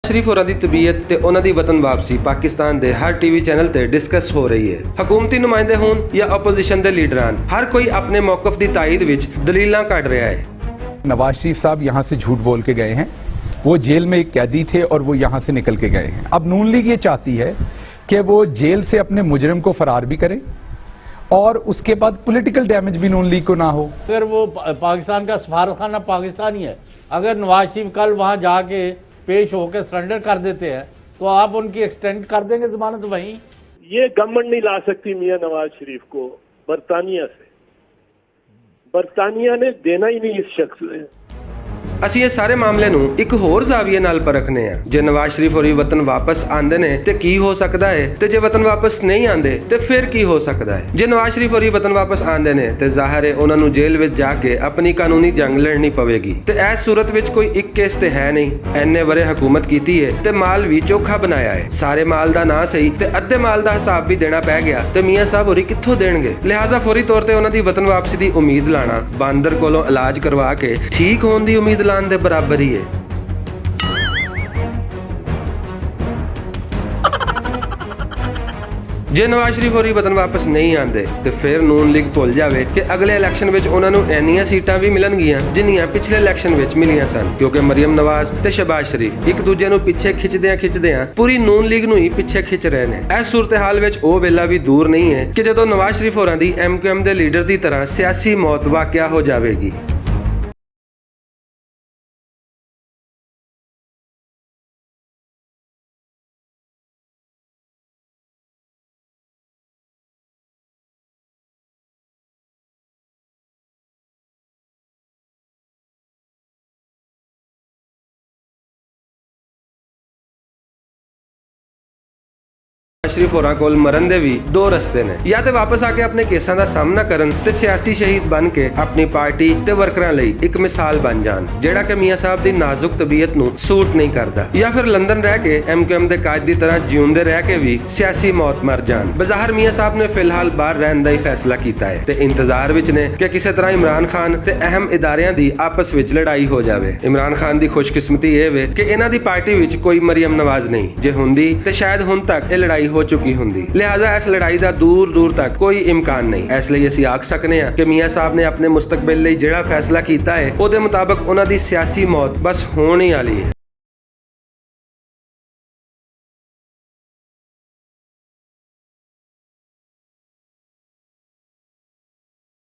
शरीफ होरां दी तबीयत ते उन्हां दी वतन वापसी पाकिस्तान दे हर टीवी चैनल ते डिस्कस हो रही है। हुकूमती नुमाइंदे होन या अपोजिशन दे लीडरान, हर कोई अपने मौकफ दी ताईद विच दलीलां कढ रहा है। नवाज शरीफ साहब यहाँ से झूठ बोल के गए हैं, वो जेल में एक कैदी थे और वो यहाँ से निकल के गए हैं। अब नून लीग ये चाहती है कि वो जेल से अपने मुजरिम को फरार भी करे और उसके बाद पॉलिटिकल डैमेज भी नून लीग को ना हो। अगर वो पाकिस्तान का सफारतखाना पाकिस्तानी है, अगर नवाज शरीफ कल वहां जाके पेश होकर सरेंडर कर देते हैं तो आप उनकी एक्सटेंड कर देंगे जमानत वहीं? ये गवर्नमेंट नहीं ला सकती मियां नवाज शरीफ को बरतानिया से। बरतानिया ने देना ही नहीं इस शख्स ने। ਅਸੀਂ ਇਹ ਸਾਰੇ ਮਾਮਲੇ ਨੂੰ ਇੱਕ ਹੋਰ ਜ਼ਾਵੀਏ ਨਾਲ ਪਰਖਨੇ ਆ। ਜੇ ਨਵਾਜ਼ ਸ਼ਰੀਫ ਹੋਰੀ ਵਤਨ ਵਾਪਸ ਆਂਦੇ ਨੇ ਤੇ ਕੀ ਹੋ ਸਕਦਾ ਹੈ, ਤੇ ਜੇ ਵਤਨ ਵਾਪਸ ਨਹੀਂ ਆਂਦੇ ਤੇ ਫਿਰ ਕੀ ਹੋ ਸਕਦਾ ਹੈ। ਜੇ ਨਵਾਜ਼ ਸ਼ਰੀਫ ਹੋਰੀ ਵਤਨ ਵਾਪਸ ਆਂਦੇ ਨੇ ਤੇ ਜ਼ਾਹਿਰ ਹੈ ਉਹਨਾਂ ਨੂੰ ਜੇਲ੍ਹ ਵਿੱਚ ਜਾ ਕੇ ਆਪਣੀ ਕਾਨੂੰਨੀ ਜੰਗ ਲੜਨੀ ਪਵੇਗੀ ਤੇ ਇਸ ਸੂਰਤ ਵਿੱਚ ਕੋਈ ਇੱਕ ਕੇਸ ਤੇ ਹੈ ਨਹੀਂ। ਐਨੇ ਵਰੇ ਹਕੂਮਤ ਕੀਤੀ ਹੈ ਤੇ ਮਾਲ ਵੀ ਚੋਖਾ ਬਣਾਇਆ ਹੈ। ਸਾਰੇ ਮਾਲ ਦਾ ਨਾ ਸਹੀ ਤੇ ਅੱਧੇ ਮਾਲ ਦਾ ਹਿਸਾਬ ਵੀ ਦੇਣਾ ਪੈ ਗਿਆ ਤੇ ਮੀਆਂ ਸਾਹਿਬ ਹੋਰੀ ਕਿੱਥੋਂ ਦੇਣਗੇ। ਲਿਹਾਜ਼ਾ ਫੌਰੀ ਤੌਰ ਤੇ ਉਹਨਾਂ ਦੀ ਵਤਨ ਵਾਪਸੀ ਦੀ ਉਮੀਦ ਲਾਣਾ ਬਾਂਦਰ ਕੋਲੋਂ ਇਲਾਜ ਕਰਵਾ ਕੇ ਠੀਕ ਹੋਣ ਦੀ ਉਮੀਦ ਲਾਣ ਦੇ बराबर ही है। ਜੇ ਨਵਾਜ਼ ਸ਼ਰੀਫ ਹੋਰੀ ਵਤਨ ਵਾਪਸ ਨਹੀਂ ਆਂਦੇ ਤੇ ਫਿਰ ਨੂਨ ਲੀਗ ਭੁੱਲ ਜਾਵੇ ਕਿ ਅਗਲੇ ਇਲੈਕਸ਼ਨ ਵਿੱਚ ਉਹਨਾਂ ਨੂੰ ਇੰਨੀਆਂ ਸੀਟਾਂ ਵੀ ਮਿਲਣਗੀਆਂ ਜਿੰਨੀਆਂ ਪਿਛਲੇ ਇਲੈਕਸ਼ਨ ਵਿੱਚ ਮਿਲੀਆਂ ਸਨ, ਕਿਉਂਕਿ ਮਰੀਮ ਨਵਾਜ਼ ਤੇ ਸ਼ਹਬਾਜ਼ ਸ਼ਰੀਫ ਇੱਕ ਦੂਜੇ ਨੂੰ ਪਿੱਛੇ ਖਿੱਚਦਿਆਂ ਪੂਰੀ ਨੂਨ ਲੀਗ ਨੂੰ ਹੀ ਪਿੱਛੇ ਖਿੱਚ ਰਹੇ ਨੇ। ਇਸ ਸੂਰਤ-ਹਾਲ ਵਿੱਚ ਉਹ ਵੇਲਾ ਵੀ ਦੂਰ ਨਹੀਂ ਹੈ ਕਿ ਜਦੋਂ ਨਵਾਜ਼ ਸ਼ਰੀਫ ਹੋਰਾਂ ਦੀ MQM ਦੇ ਲੀਡਰ ਦੀ ਤਰ੍ਹਾਂ ਸਿਆਸੀ ਮੌਤ ਵਾਕਿਆ ਹੋ ਜਾਵੇਗੀ। शरीफ होरां कोल मरन दे भी दो रस्ते ने, या ते वापस आके अपने केसां दा सामना करन ते सियासी शहीद बन के अपनी पार्टी ते वर्करां लई एक मिसाल बन जान जेड़ा कि मियां साहब दी नाजुक तबीयत नूं सूट नहीं करदा, या फिर लंदन रह के MQM दे कायद दी तरह जिउंदे रह के भी सियासी मौत मर जान। बज़ाहिर मियां साहब ने फिलहाल बाहर रहन दा ही फैसला कीता है ते इंतजार विच ने कि किसी तरह इमरान खान ते अहम इदारियां दी आपस विच लड़ाई हो जावे। इमरान खान दी खुशकिस्मती ये वे कि इन्हां दी पार्टी विच कोई मरियम नवाज नहीं, जे हुंदी ते शायद हुण तक ये लड़ाई हो चुकी ਹੁੰਦੀ। लिहाजा इस लड़ाई का दूर तक कोई इम्कान नहीं। इसलिए ਅਸੀਂ आख सकने हैं कि मियां साहब ने अपने मुस्तकबिल ਲਈ ਜਿਹੜਾ फैसला किया है ਉਹਦੇ ਮੁਤਾਬਕ ਉਹਨਾਂ ਦੀ सियासी मौत बस होने वाली है।